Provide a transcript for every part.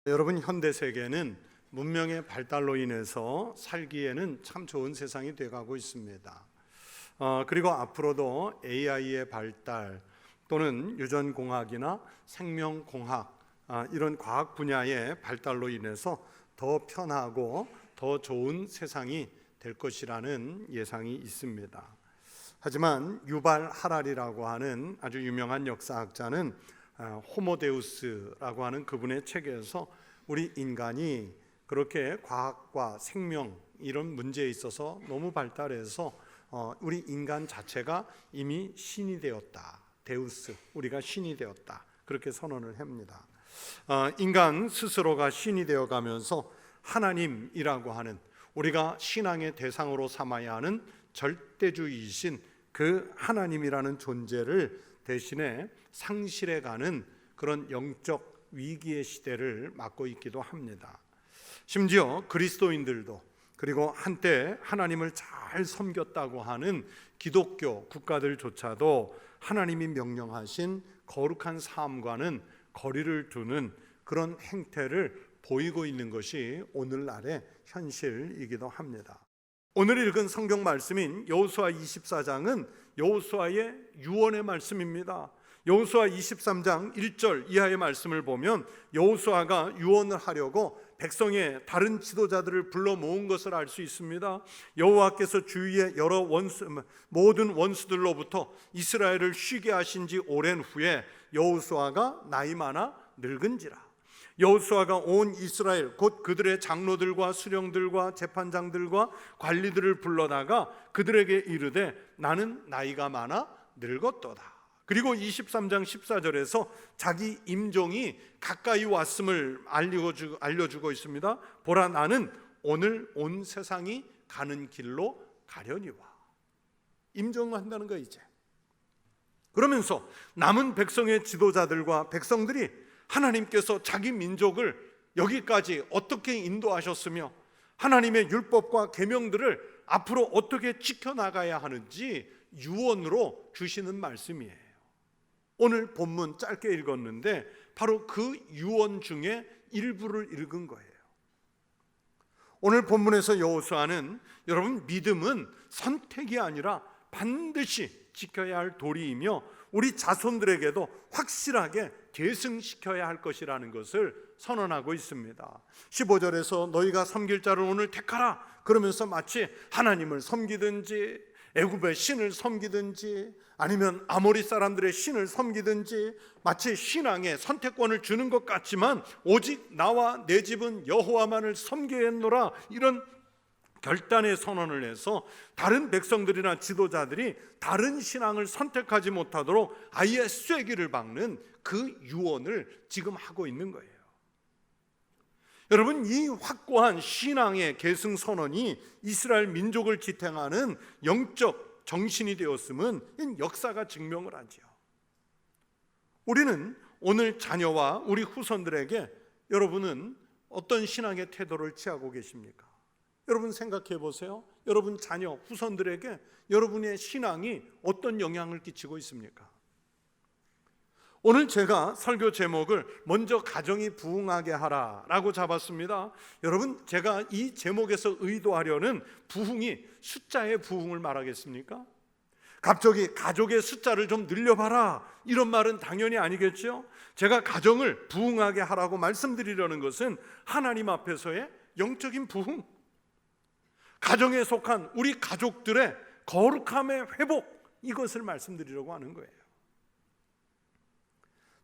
여러분, 현대 세계는 문명의 발달로 인해서 살기에는 참 좋은 세상이 되어가고 있습니다. 그리고 앞으로도 AI의 발달 또는 유전공학이나 생명공학 이런 과학 분야의 발달로 인해서 더 편하고 더 좋은 세상이 될 것이라는 예상이 있습니다. 하지만 유발 하랄이라고 하는 아주 유명한 역사학자는 호모데우스라고 하는 그분의 책에서 우리 인간이 그렇게 과학과 생명 이런 문제에 있어서 너무 발달해서 우리 인간 자체가 이미 신이 되었다. 데우스, 우리가 신이 되었다. 그렇게 선언을 합니다. 인간 스스로가 신이 되어가면서 하나님이라고 하는 우리가 신앙의 대상으로 삼아야 하는 절대주의이신 그 하나님이라는 존재를 대신에 상실해가는 그런 영적 위기의 시대를 맞고 있기도 합니다. 심지어 그리스도인들도 그리고 한때 하나님을 잘 섬겼다고 하는 기독교 국가들조차도 하나님이 명령하신 거룩한 삶과는 거리를 두는 그런 행태를 보이고 있는 것이 오늘날의 현실이기도 합니다. 오늘 읽은 성경 말씀인 여호수아 24장은 여호수아의 유언의 말씀입니다. 여호수아 23장 1절 이하의 말씀을 보면 여호수아가 유언을 하려고 백성의 다른 지도자들을 불러 모은 것을 알 수 있습니다. 여호와께서 주위의 여러 모든 원수들로부터 이스라엘을 쉬게 하신 지 오랜 후에 여호수아가 나이 많아 늙은지라. 여호수아가 온 이스라엘 곧 그들의 장로들과 수령들과 재판장들과 관리들을 불러다가 그들에게 이르되 나는 나이가 많아 늙었도다. 그리고 23장 14절에서 자기 임종이 가까이 왔음을 알려주고 있습니다. 보라, 나는 오늘 온 세상이 가는 길로 가려니와. 임종한다는 거 이제. 그러면서 남은 백성의 지도자들과 백성들이 하나님께서 자기 민족을 여기까지 어떻게 인도하셨으며 하나님의 율법과 계명들을 앞으로 어떻게 지켜나가야 하는지 유언으로 주시는 말씀이에요. 오늘 본문 짧게 읽었는데 바로 그 유언 중에 일부를 읽은 거예요. 오늘 본문에서 여호수아는 여러분, 믿음은 선택이 아니라 반드시 지켜야 할 도리이며 우리 자손들에게도 확실하게 계승시켜야 할 것이라는 것을 선언하고 있습니다. 15절에서 너희가 섬길 자를 오늘 택하라 그러면서 마치 하나님을 섬기든지 애굽의 신을 섬기든지 아니면 아모리 사람들의 신을 섬기든지 마치 신앙의 선택권을 주는 것 같지만 오직 나와 내 집은 여호와만을 섬기겠노라, 이런 결단의 선언을 해서 다른 백성들이나 지도자들이 다른 신앙을 선택하지 못하도록 아예 쐐기를 박는 그 유언을 지금 하고 있는 거예요. 여러분, 이 확고한 신앙의 계승 선언이 이스라엘 민족을 지탱하는 영적 정신이 되었음은 역사가 증명을 하죠. 우리는 오늘 자녀와 우리 후손들에게 여러분은 어떤 신앙의 태도를 취하고 계십니까? 여러분 생각해 보세요. 여러분 자녀, 후손들에게 여러분의 신앙이 어떤 영향을 끼치고 있습니까? 오늘 제가 설교 제목을 먼저 가정이 부흥하게 하라라고 잡았습니다. 여러분, 제가 이 제목에서 의도하려는 부흥이 숫자의 부흥을 말하겠습니까? 갑자기 가족의 숫자를 좀 늘려봐라, 이런 말은 당연히 아니겠죠. 제가 가정을 부흥하게 하라고 말씀드리려는 것은 하나님 앞에서의 영적인 부흥, 가정에 속한 우리 가족들의 거룩함의 회복, 이것을 말씀드리려고 하는 거예요.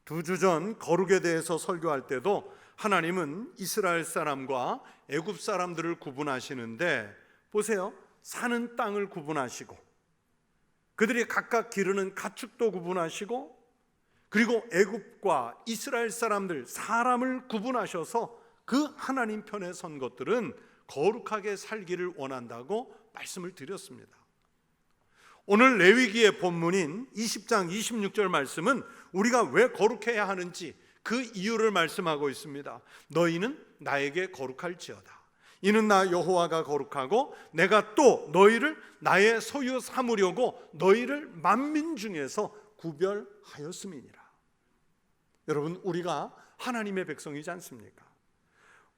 2주 전 거룩에 대해서 설교할 때도 하나님은 이스라엘 사람과 애굽 사람들을 구분하시는데 보세요. 사는 땅을 구분하시고 그들이 각각 기르는 가축도 구분하시고 그리고 애굽과 이스라엘 사람들, 사람을 구분하셔서 그 하나님 편에 선 것들은 거룩하게 살기를 원한다고 말씀을 드렸습니다. 오늘 레위기의 본문인 20장 26절 말씀은 우리가 왜 거룩해야 하는지 그 이유를 말씀하고 있습니다. 너희는 나에게 거룩할지어다. 이는 나 여호와가 거룩하고 내가 또 너희를 나의 소유 삼으려고 너희를 만민 중에서 구별하였음이니라. 여러분, 우리가 하나님의 백성이지 않습니까?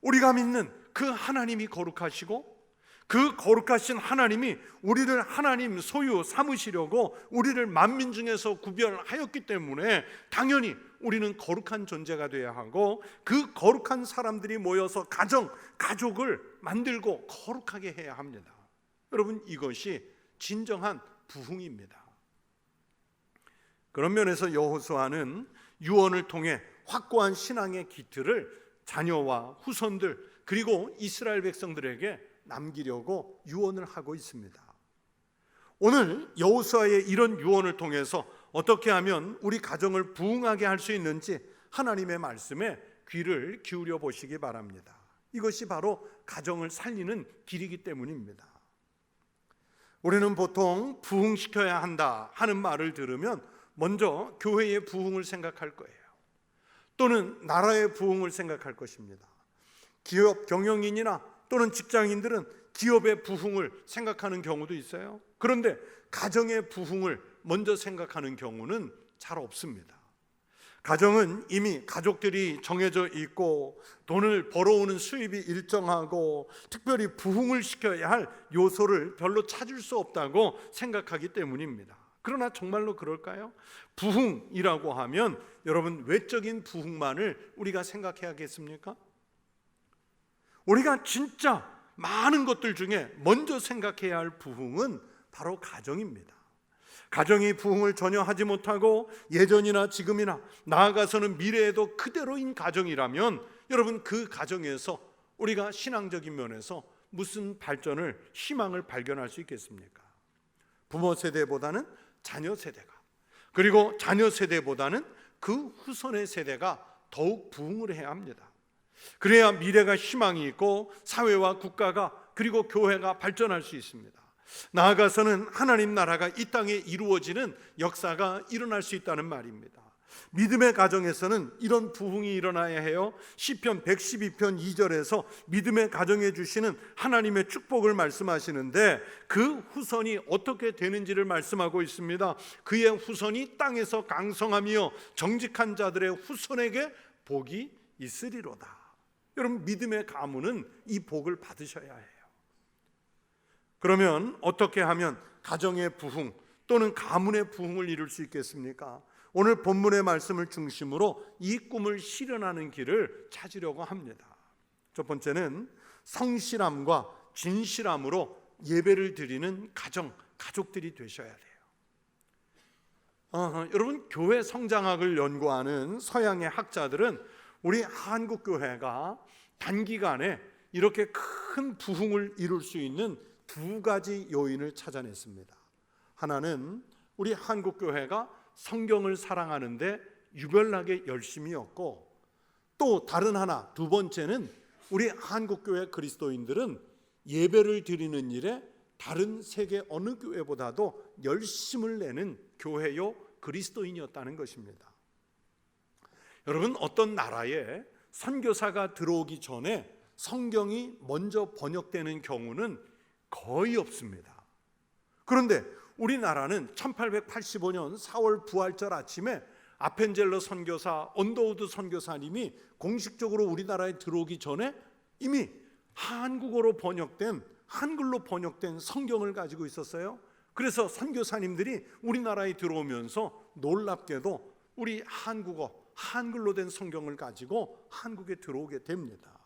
우리가 믿는 그 하나님이 거룩하시고 그 거룩하신 하나님이 우리를 하나님 소유 삼으시려고 우리를 만민 중에서 구별하였기 때문에 당연히 우리는 거룩한 존재가 되어야 하고, 그 거룩한 사람들이 모여서 가족을 만들고 거룩하게 해야 합니다. 여러분, 이것이 진정한 부흥입니다. 그런 면에서 여호수아는 유언을 통해 확고한 신앙의 기틀을 자녀와 후손들 그리고 이스라엘 백성들에게 남기려고 유언을 하고 있습니다. 오늘 여호수아의 이런 유언을 통해서 어떻게 하면 우리 가정을 부흥하게 할 수 있는지 하나님의 말씀에 귀를 기울여 보시기 바랍니다. 이것이 바로 가정을 살리는 길이기 때문입니다. 우리는 보통 부흥시켜야 한다 하는 말을 들으면 먼저 교회의 부흥을 생각할 거예요. 또는 나라의 부흥을 생각할 것입니다. 기업 경영인이나 또는 직장인들은 기업의 부흥을 생각하는 경우도 있어요. 그런데 가정의 부흥을 먼저 생각하는 경우는 잘 없습니다. 가정은 이미 가족들이 정해져 있고 돈을 벌어오는 수입이 일정하고 특별히 부흥을 시켜야 할 요소를 별로 찾을 수 없다고 생각하기 때문입니다. 그러나 정말로 그럴까요? 부흥이라고 하면 여러분, 외적인 부흥만을 우리가 생각해야겠습니까? 우리가 진짜 많은 것들 중에 먼저 생각해야 할 부흥은 바로 가정입니다. 가정이 부흥을 전혀 하지 못하고 예전이나 지금이나 나아가서는 미래에도 그대로인 가정이라면 여러분, 그 가정에서 우리가 신앙적인 면에서 무슨 발전을, 희망을 발견할 수 있겠습니까? 부모 세대보다는 자녀 세대가, 그리고 자녀 세대보다는 그 후손의 세대가 더욱 부흥을 해야 합니다. 그래야 미래가 희망이 있고 사회와 국가가 그리고 교회가 발전할 수 있습니다. 나아가서는 하나님 나라가 이 땅에 이루어지는 역사가 일어날 수 있다는 말입니다. 믿음의 가정에서는 이런 부흥이 일어나야 해요. 시편 112편 2절에서 믿음의 가정에 주시는 하나님의 축복을 말씀하시는데 그 후손이 어떻게 되는지를 말씀하고 있습니다. 그의 후손이 땅에서 강성하며 정직한 자들의 후손에게 복이 있으리로다. 여러분, 믿음의 가문은 이 복을 받으셔야 해요. 그러면 어떻게 하면 가정의 부흥 또는 가문의 부흥을 이룰 수 있겠습니까? 오늘 본문의 말씀을 중심으로 이 꿈을 실현하는 길을 찾으려고 합니다. 첫 번째는 성실함과 진실함으로 예배를 드리는 가족들이 되셔야 돼요. 여러분, 교회 성장학을 연구하는 서양의 학자들은 우리 한국 교회가 단기간에 이렇게 큰 부흥을 이룰 수 있는 두 가지 요인을 찾아냈습니다. 하나는 우리 한국 교회가 성경을 사랑하는데 유별나게 열심이었고, 또 다른 하나, 두 번째는 우리 한국 교회 그리스도인들은 예배를 드리는 일에 다른 세계 어느 교회보다도 열심을 내는 교회요 그리스도인이었다는 것입니다. 여러분, 어떤 나라에 선교사가 들어오기 전에 성경이 먼저 번역되는 경우는 거의 없습니다. 그런데 우리나라는 1885년 4월 부활절 아침에 아펜젤러 선교사, 언더우드 선교사님이 공식적으로 우리나라에 들어오기 전에 이미 한글로 번역된 성경을 가지고 있었어요. 그래서 선교사님들이 우리나라에 들어오면서 놀랍게도 우리 한글로 된 성경을 가지고 한국에 들어오게 됩니다.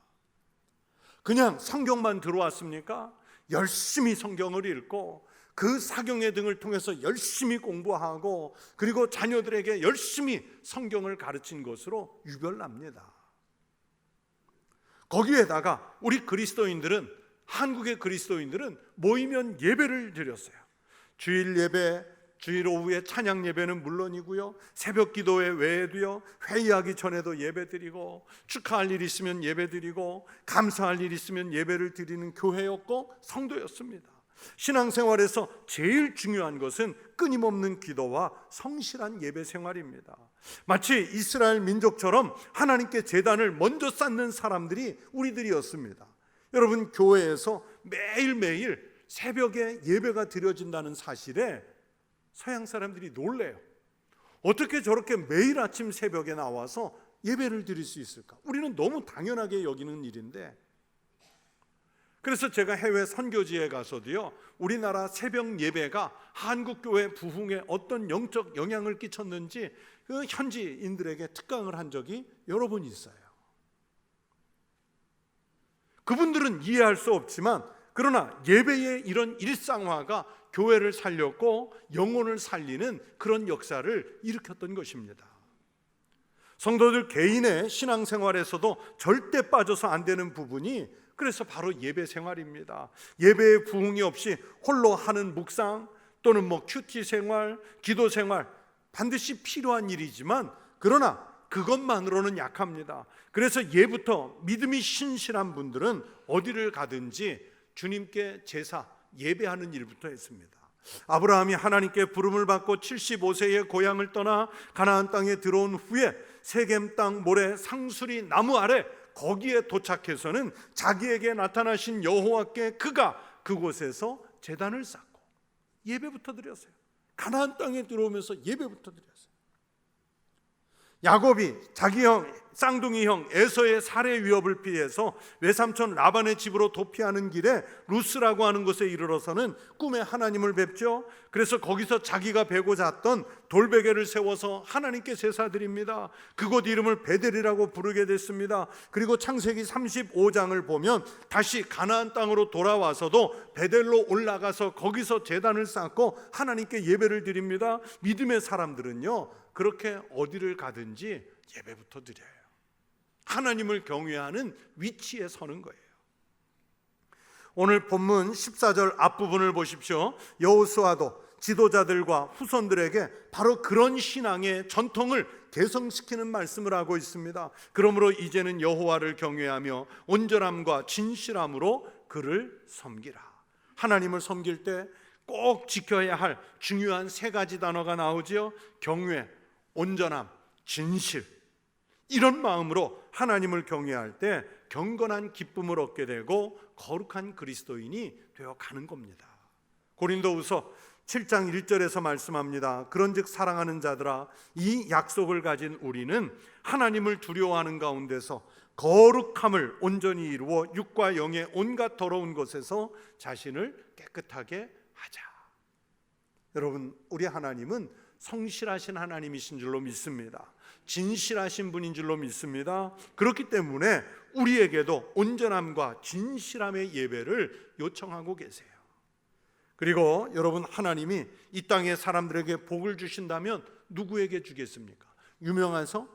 그냥 성경만 들어왔습니까? 열심히 성경을 읽고 그 사경회 등을 통해서 열심히 공부하고 그리고 자녀들에게 열심히 성경을 가르친 것으로 유별납니다. 거기에다가 우리 그리스도인들은, 한국의 그리스도인들은 모이면 예배를 드렸어요. 주일 예배, 주일 오후에 찬양 예배는 물론이고요, 새벽 기도회 외에도요, 회의하기 전에도 예배 드리고, 축하할 일 있으면 예배 드리고, 감사할 일 있으면 예배를 드리는 교회였고 성도였습니다. 신앙생활에서 제일 중요한 것은 끊임없는 기도와 성실한 예배 생활입니다. 마치 이스라엘 민족처럼 하나님께 제단을 먼저 쌓는 사람들이 우리들이었습니다. 여러분, 교회에서 매일매일 새벽에 예배가 드려진다는 사실에 서양 사람들이 놀래요. 어떻게 저렇게 매일 아침 새벽에 나와서 예배를 드릴 수 있을까? 우리는 너무 당연하게 여기는 일인데, 그래서 제가 해외 선교지에 가서도요, 우리나라 새벽 예배가 한국교회 부흥에 어떤 영적 영향을 끼쳤는지 그 현지인들에게 특강을 한 적이 여러 번 있어요. 그분들은 이해할 수 없지만, 그러나 예배의 이런 일상화가 교회를 살렸고 영혼을 살리는 그런 역사를 일으켰던 것입니다. 성도들 개인의 신앙생활에서도 절대 빠져서 안 되는 부분이 그래서 바로 예배 생활입니다. 예배의 부흥이 없이 홀로 하는 묵상 또는 큐티 생활, 기도 생활 반드시 필요한 일이지만, 그러나 그것만으로는 약합니다. 그래서 예부터 믿음이 신실한 분들은 어디를 가든지 주님께 제사, 예배하는 일부터 했습니다. 아브라함이 하나님께 부름을 받고 75세에 고향을 떠나 가나안 땅에 들어온 후에 세겜 땅 모래 상수리 나무 아래 거기에 도착해서는 자기에게 나타나신 여호와께 그가 그곳에서 제단을 쌓고 예배부터 드렸어요. 가나안 땅에 들어오면서 예배부터 드렸어요. 야곱이 자기 형 쌍둥이 형 에서의 살해 위협을 피해서 외삼촌 라반의 집으로 도피하는 길에 루스라고 하는 곳에 이르러서는 꿈에 하나님을 뵙죠. 그래서 거기서 자기가 베고 잤던 돌베개를 세워서 하나님께 제사드립니다. 그곳 이름을 베델이라고 부르게 됐습니다. 그리고 창세기 35장을 보면 다시 가나안 땅으로 돌아와서도 베델로 올라가서 거기서 제단을 쌓고 하나님께 예배를 드립니다. 믿음의 사람들은요, 그렇게 어디를 가든지 예배부터 드려요. 하나님을 경외하는 위치에 서는 거예요. 오늘 본문 14절 앞부분을 보십시오. 여호수아도 지도자들과 후손들에게 바로 그런 신앙의 전통을 개성시키는 말씀을 하고 있습니다. 그러므로 이제는 여호와를 경외하며 온전함과 진실함으로 그를 섬기라. 하나님을 섬길 때 꼭 지켜야 할 중요한 세 가지 단어가 나오지요. 경외, 온전함, 진실. 이런 마음으로 하나님을 경외할 때 경건한 기쁨을 얻게 되고 거룩한 그리스도인이 되어 가는 겁니다. 고린도후서 7장 1절에서 말씀합니다. 그런즉 사랑하는 자들아, 이 약속을 가진 우리는 하나님을 두려워하는 가운데서 거룩함을 온전히 이루어 육과 영의 온갖 더러운 것에서 자신을 깨끗하게 하자. 여러분, 우리 하나님은 성실하신 하나님이신 줄로 믿습니다. 진실하신 분인 줄로 믿습니다. 그렇기 때문에 우리에게도 온전함과 진실함의 예배를 요청하고 계세요. 그리고 여러분, 하나님이 이 땅의 사람들에게 복을 주신다면 누구에게 주겠습니까? 유명해서?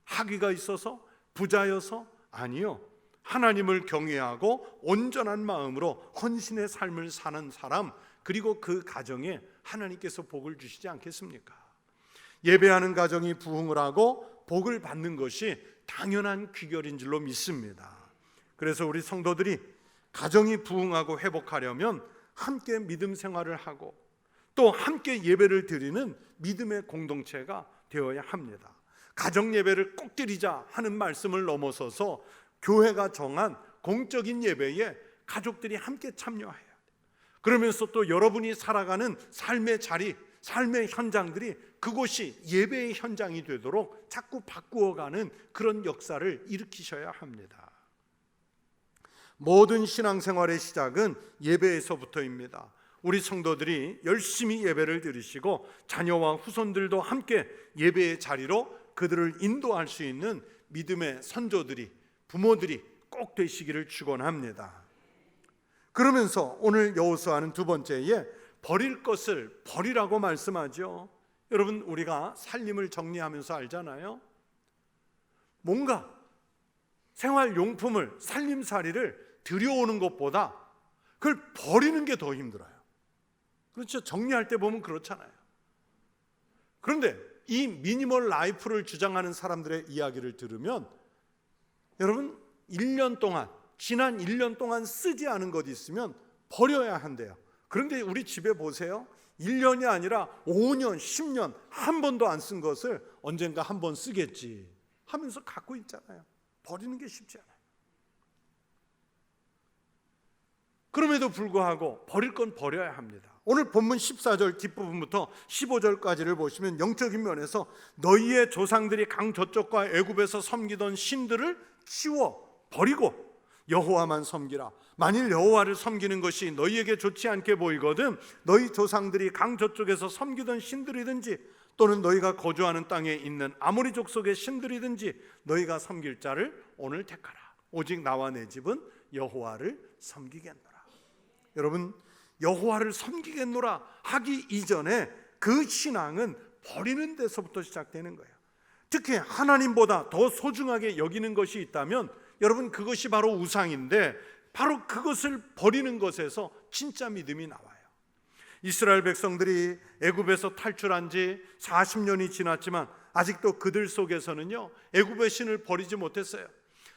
학위가 있어서? 부자여서? 아니요. 하나님을 경외하고 온전한 마음으로 헌신의 삶을 사는 사람, 그리고 그 가정에 하나님께서 복을 주시지 않겠습니까? 예배하는 가정이 부흥을 하고 복을 받는 것이 당연한 귀결인 줄로 믿습니다. 그래서 우리 성도들이 가정이 부흥하고 회복하려면 함께 믿음 생활을 하고 또 함께 예배를 드리는 믿음의 공동체가 되어야 합니다. 가정 예배를 꼭 드리자 하는 말씀을 넘어서서 교회가 정한 공적인 예배에 가족들이 함께 참여해야 돼요. 그러면서 또 여러분이 살아가는 삶의 자리, 삶의 현장들이 그곳이 예배의 현장이 되도록 자꾸 바꾸어가는 그런 역사를 일으키셔야 합니다. 모든 신앙생활의 시작은 예배에서부터입니다. 우리 성도들이 열심히 예배를 드리시고 자녀와 후손들도 함께 예배의 자리로 그들을 인도할 수 있는 믿음의 선조들이, 부모들이 꼭 되시기를 축원합니다. 그러면서 오늘 여호수아는 두 번째에 버릴 것을 버리라고 말씀하죠. 여러분, 우리가 살림을 정리하면서 알잖아요. 뭔가 생활용품을, 살림살이를 들여오는 것보다 그걸 버리는 게 더 힘들어요. 그렇죠? 정리할 때 보면 그렇잖아요. 그런데 이 미니멀 라이프를 주장하는 사람들의 이야기를 들으면 여러분, 1년 동안, 지난 1년 동안 쓰지 않은 것 있으면 버려야 한대요. 그런데 우리 집에 보세요. 1년이 아니라 5년, 10년 한 번도 안 쓴 것을 언젠가 한 번 쓰겠지 하면서 갖고 있잖아요. 버리는 게 쉽지 않아요. 그럼에도 불구하고 버릴 건 버려야 합니다. 오늘 본문 14절 뒷부분부터 15절까지를 보시면 영적인 면에서 너희의 조상들이 강 저쪽과 애굽에서 섬기던 신들을 치워 버리고 여호와만 섬기라. 만일 여호와를 섬기는 것이 너희에게 좋지 않게 보이거든 너희 조상들이 강 저쪽에서 섬기던 신들이든지 또는 너희가 거주하는 땅에 있는 아모리 족속의 신들이든지 너희가 섬길 자를 오늘 택하라. 오직 나와 내 집은 여호와를 섬기겠노라. 여러분, 여호와를 섬기겠노라 하기 이전에 그 신앙은 버리는 데서부터 시작되는 거예요. 특히 하나님보다 더 소중하게 여기는 것이 있다면 여러분, 그것이 바로 우상인데 바로 그것을 버리는 것에서 진짜 믿음이 나와요. 이스라엘 백성들이 애굽에서 탈출한 지 40년이 지났지만 아직도 그들 속에서는요, 애굽의 신을 버리지 못했어요.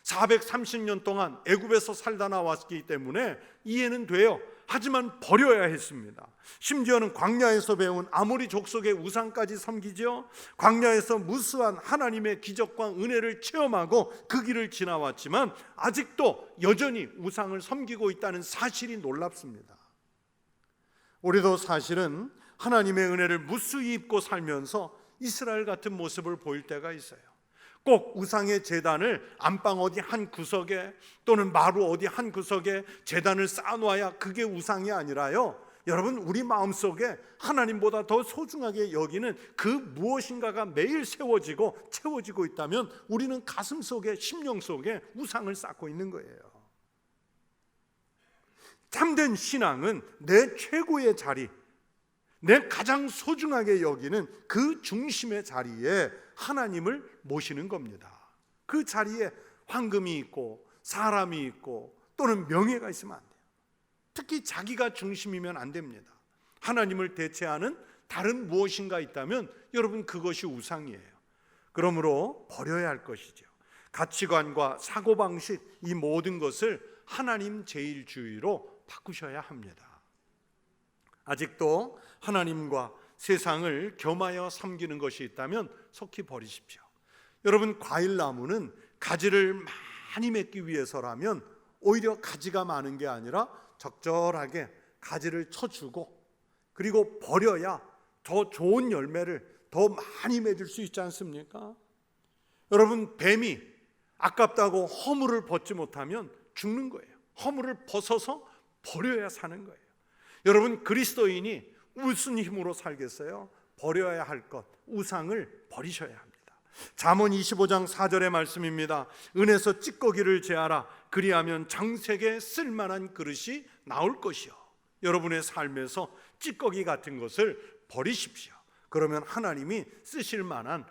430년 동안 애굽에서 살다 나왔기 때문에 이해는 돼요. 하지만 버려야 했습니다. 심지어는 광야에서 배운 아모리 족속의 우상까지 섬기죠. 광야에서 무수한 하나님의 기적과 은혜를 체험하고 그 길을 지나왔지만 아직도 여전히 우상을 섬기고 있다는 사실이 놀랍습니다. 우리도 사실은 하나님의 은혜를 무수히 입고 살면서 이스라엘 같은 모습을 보일 때가 있어요. 꼭 우상의 제단을 안방 어디 한 구석에 또는 마루 어디 한 구석에 제단을 쌓아놔야 그게 우상이 아니라요, 여러분, 우리 마음속에 하나님보다 더 소중하게 여기는 그 무엇인가가 매일 세워지고 채워지고 있다면 우리는 가슴 속에, 심령 속에 우상을 쌓고 있는 거예요. 참된 신앙은 내 최고의 자리, 내 가장 소중하게 여기는 그 중심의 자리에 하나님을 모시는 겁니다. 그 자리에 황금이 있고 사람이 있고 또는 명예가 있으면 안 돼요. 특히 자기가 중심이면 안 됩니다. 하나님을 대체하는 다른 무엇인가 있다면 여러분, 그것이 우상이에요. 그러므로 버려야 할 것이죠. 가치관과 사고방식, 이 모든 것을 하나님 제일주의로 바꾸셔야 합니다. 아직도 하나님과 세상을 겸하여 섬기는 것이 있다면 속히 버리십시오. 여러분, 과일나무는 가지를 많이 맺기 위해서라면 오히려 가지가 많은 게 아니라 적절하게 가지를 쳐주고 그리고 버려야 더 좋은 열매를 더 많이 맺을 수 있지 않습니까? 여러분, 뱀이 아깝다고 허물을 벗지 못하면 죽는 거예요. 허물을 벗어서 버려야 사는 거예요. 여러분, 그리스도인이 무슨 힘으로 살겠어요? 버려야 할 것, 우상을 버리셔야 합니다. 잠언 25장 4절의 말씀입니다. 은에서 찌꺼기를 제하라. 그리하면 장색에 쓸만한 그릇이 나올 것이요. 여러분의 삶에서 찌꺼기 같은 것을 버리십시오. 그러면 하나님이 쓰실 만한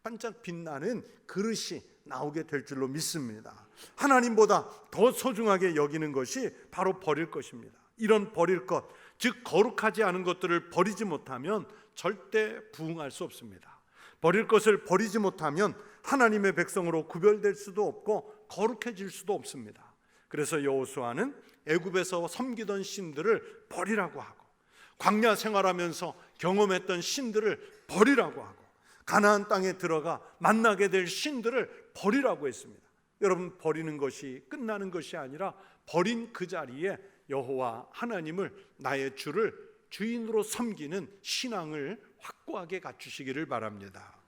반짝반짝 빛나는 그릇이 나오게 될 줄로 믿습니다. 하나님보다 더 소중하게 여기는 것이 바로 버릴 것입니다. 이런 버릴 것, 즉 거룩하지 않은 것들을 버리지 못하면 절대 부응할 수 없습니다. 버릴 것을 버리지 못하면 하나님의 백성으로 구별될 수도 없고 거룩해질 수도 없습니다. 그래서 여호수아는 애굽에서 섬기던 신들을 버리라고 하고, 광야 생활하면서 경험했던 신들을 버리라고 하고, 가나안 땅에 들어가 만나게 될 신들을 버리라고 했습니다. 여러분, 버리는 것이 끝나는 것이 아니라 버린 그 자리에 여호와 하나님을, 나의 주를 주인으로 섬기는 신앙을 확고하게 갖추시기를 바랍니다.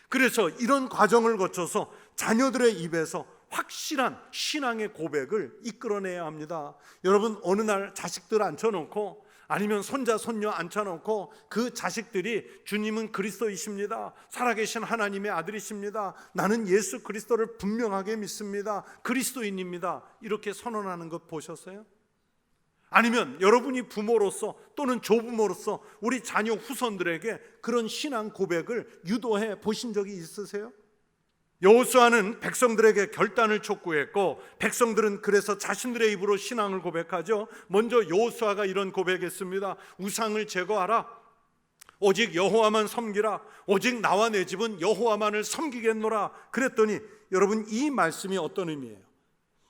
그래서 이런 과정을 거쳐서 자녀들의 입에서 확실한 신앙의 고백을 이끌어내야 합니다. 여러분, 어느 날 자식들 앉혀놓고 아니면 손자 손녀 앉혀놓고 그 자식들이 주님은 그리스도이십니다, 살아계신 하나님의 아들이십니다, 나는 예수 그리스도를 분명하게 믿습니다, 그리스도인입니다, 이렇게 선언하는 것 보셨어요? 아니면 여러분이 부모로서 또는 조부모로서 우리 자녀 후손들에게 그런 신앙 고백을 유도해 보신 적이 있으세요? 여호수아는 백성들에게 결단을 촉구했고 백성들은 그래서 자신들의 입으로 신앙을 고백하죠. 먼저 여호수아가 이런 고백했습니다. 우상을 제거하라. 오직 여호와만 섬기라. 오직 나와 내 집은 여호와만을 섬기겠노라. 그랬더니 여러분, 이 말씀이 어떤 의미예요?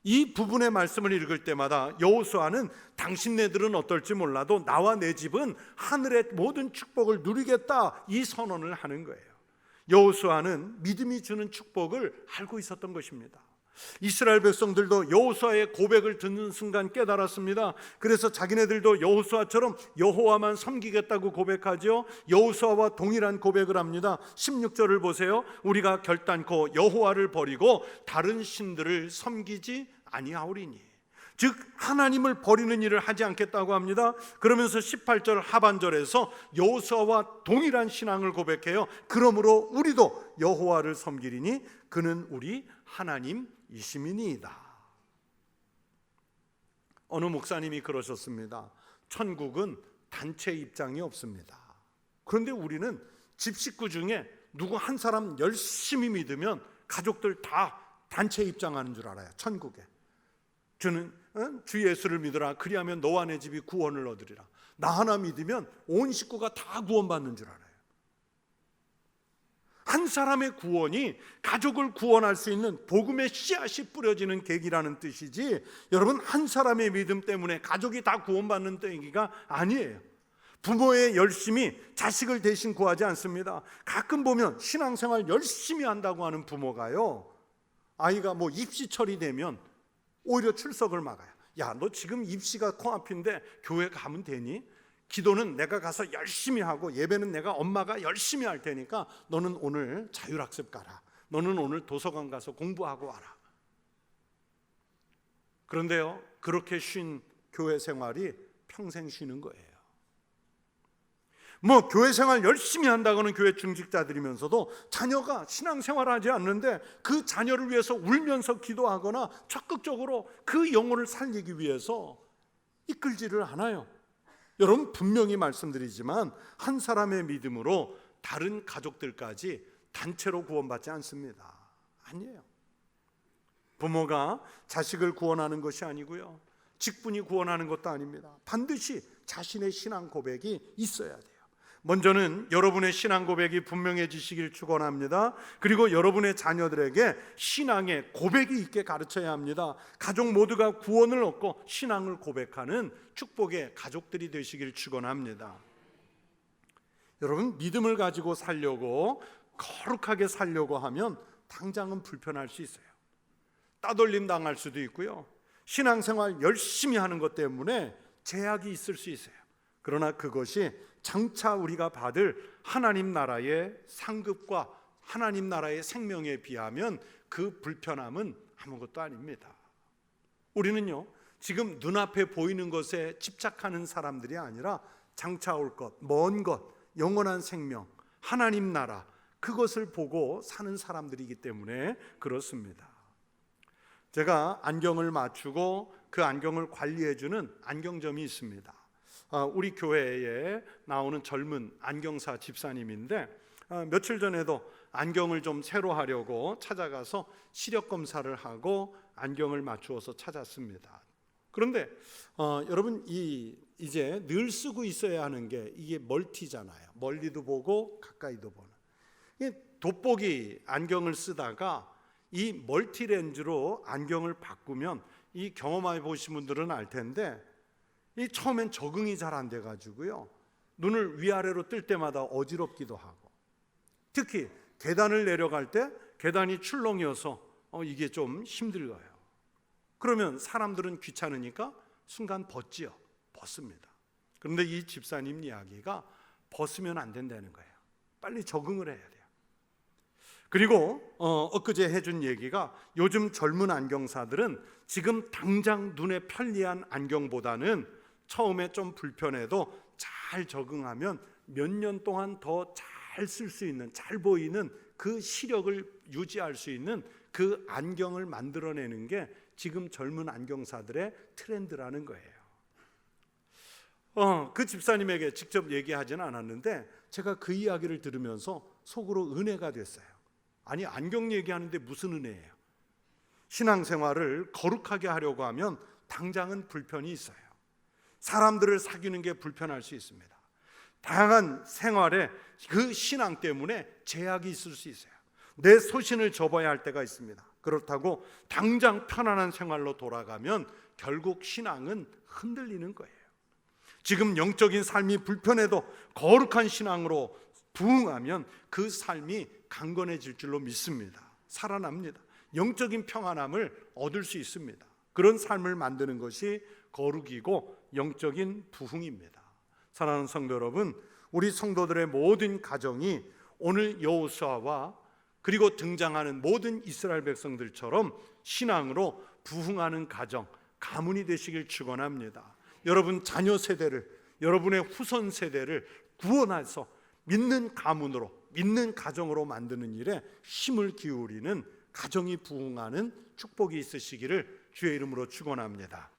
이 부분의 말씀을 읽을 때마다 여호수아는 당신네들은 어떨지 몰라도 나와 내 집은 하늘의 모든 축복을 누리겠다, 이 선언을 하는 거예요. 여호수아는 믿음이 주는 축복을 알고 있었던 것입니다. 이스라엘 백성들도 여호수아의 고백을 듣는 순간 깨달았습니다. 그래서 자기네들도 여호수아처럼 여호와만 섬기겠다고 고백하죠. 여호수아와 동일한 고백을 합니다. 16절을 보세요. 우리가 결단코 여호와를 버리고 다른 신들을 섬기지 아니하오리니. 즉 하나님을 버리는 일을 하지 않겠다고 합니다. 그러면서 18절 하반절에서 여호수아와 동일한 신앙을 고백해요. 그러므로 우리도 여호와를 섬기리니 그는 우리 하나님이시니이다. 어느 목사님이 그러셨습니다. 천국은 단체 입장이 없습니다. 그런데 우리는 집 식구 중에 누구 한 사람 열심히 믿으면 가족들 다 단체 입장하는 줄 알아요. 천국에. 저는 주 예수를 믿으라. 그리하면 너와 내 집이 구원을 얻으리라. 나 하나 믿으면 온 식구가 다 구원받는 줄 알아요. 한 사람의 구원이 가족을 구원할 수 있는 복음의 씨앗이 뿌려지는 계기라는 뜻이지, 여러분 한 사람의 믿음 때문에 가족이 다 구원받는 얘기가 아니에요. 부모의 열심이 자식을 대신 구하지 않습니다. 가끔 보면 신앙생활 열심히 한다고 하는 부모가요, 아이가 뭐 입시 처리되면 오히려 출석을 막아요. 야, 너 지금 입시가 코앞인데 교회 가면 되니? 기도는 내가 가서 열심히 하고 예배는 내가 엄마가 열심히 할 테니까 너는 오늘 자율학습 가라. 너는 오늘 도서관 가서 공부하고 와라. 그런데요, 그렇게 쉰 교회 생활이 평생 쉬는 거예요. 뭐 교회 생활 열심히 한다고는 교회 중직자들이면서도 자녀가 신앙생활을 하지 않는데 그 자녀를 위해서 울면서 기도하거나 적극적으로 그 영혼을 살리기 위해서 이끌지를 않아요. 여러분 분명히 말씀드리지만 한 사람의 믿음으로 다른 가족들까지 단체로 구원받지 않습니다. 아니에요. 부모가 자식을 구원하는 것이 아니고요, 직분이 구원하는 것도 아닙니다. 반드시 자신의 신앙 고백이 있어야 돼요. 먼저는 여러분의 신앙 고백이 분명해지시길 축원합니다. 그리고 여러분의 자녀들에게 신앙의 고백이 있게 가르쳐야 합니다. 가족 모두가 구원을 얻고 신앙을 고백하는 축복의 가족들이 되시길 축원합니다. 여러분 믿음을 가지고 살려고, 거룩하게 살려고 하면 당장은 불편할 수 있어요. 따돌림 당할 수도 있고요, 신앙생활 열심히 하는 것 때문에 제약이 있을 수 있어요. 그러나 그것이 장차 우리가 받을 하나님 나라의 상급과 하나님 나라의 생명에 비하면 그 불편함은 아무것도 아닙니다. 우리는요, 지금 눈앞에 보이는 것에 집착하는 사람들이 아니라 장차 올 것, 먼 것, 영원한 생명, 하나님 나라, 그것을 보고 사는 사람들이기 때문에 그렇습니다. 제가 안경을 맞추고 그 안경을 관리해주는 안경점이 있습니다. 우리 교회에 나오는 젊은 안경사 집사님인데, 며칠 전에도 안경을 좀 새로 하려고 찾아가서 시력 검사를 하고 안경을 맞추어서 찾았습니다. 그런데 여러분 이제 늘 쓰고 있어야 하는 게 이게 멀티잖아요. 멀리도 보고 가까이도 보는. 돋보기 안경을 쓰다가 이 멀티 렌즈로 안경을 바꾸면, 이 경험해 보신 분들은 알 텐데 이 처음엔 적응이 잘 안 돼가지고요, 눈을 위아래로 뜰 때마다 어지럽기도 하고, 특히 계단을 내려갈 때 계단이 출렁여서 이게 좀 힘들어요. 그러면 사람들은 귀찮으니까 순간 벗습니다. 그런데 이 집사님 이야기가 벗으면 안 된다는 거예요. 빨리 적응을 해야 돼요. 그리고 엊그제 해준 얘기가, 요즘 젊은 안경사들은 지금 당장 눈에 편리한 안경보다는 처음에 좀 불편해도 잘 적응하면 몇 년 동안 더 잘 쓸 수 있는, 잘 보이는 그 시력을 유지할 수 있는 그 안경을 만들어내는 게 지금 젊은 안경사들의 트렌드라는 거예요. 그 집사님에게 직접 얘기하지는 않았는데 제가 그 이야기를 들으면서 속으로 은혜가 됐어요. 아니, 안경 얘기하는데 무슨 은혜예요? 신앙생활을 거룩하게 하려고 하면 당장은 불편이 있어요. 사람들을 사귀는 게 불편할 수 있습니다. 다양한 생활에 그 신앙 때문에 제약이 있을 수 있어요. 내 소신을 접어야 할 때가 있습니다. 그렇다고 당장 편안한 생활로 돌아가면 결국 신앙은 흔들리는 거예요. 지금 영적인 삶이 불편해도 거룩한 신앙으로 부응하면 그 삶이 강건해질 줄로 믿습니다. 살아납니다. 영적인 평안함을 얻을 수 있습니다. 그런 삶을 만드는 것이 거룩이고 영적인 부흥입니다. 사랑하는 성도 여러분, 우리 성도들의 모든 가정이 오늘 여호수아와 그리고 등장하는 모든 이스라엘 백성들처럼 신앙으로 부흥하는 가정, 가문이 되시길 축원합니다. 여러분 자녀 세대를, 여러분의 후손 세대를 구원해서 믿는 가문으로, 믿는 가정으로 만드는 일에 힘을 기울이는 가정이 부흥하는 축복이 있으시기를 주의 이름으로 축원합니다.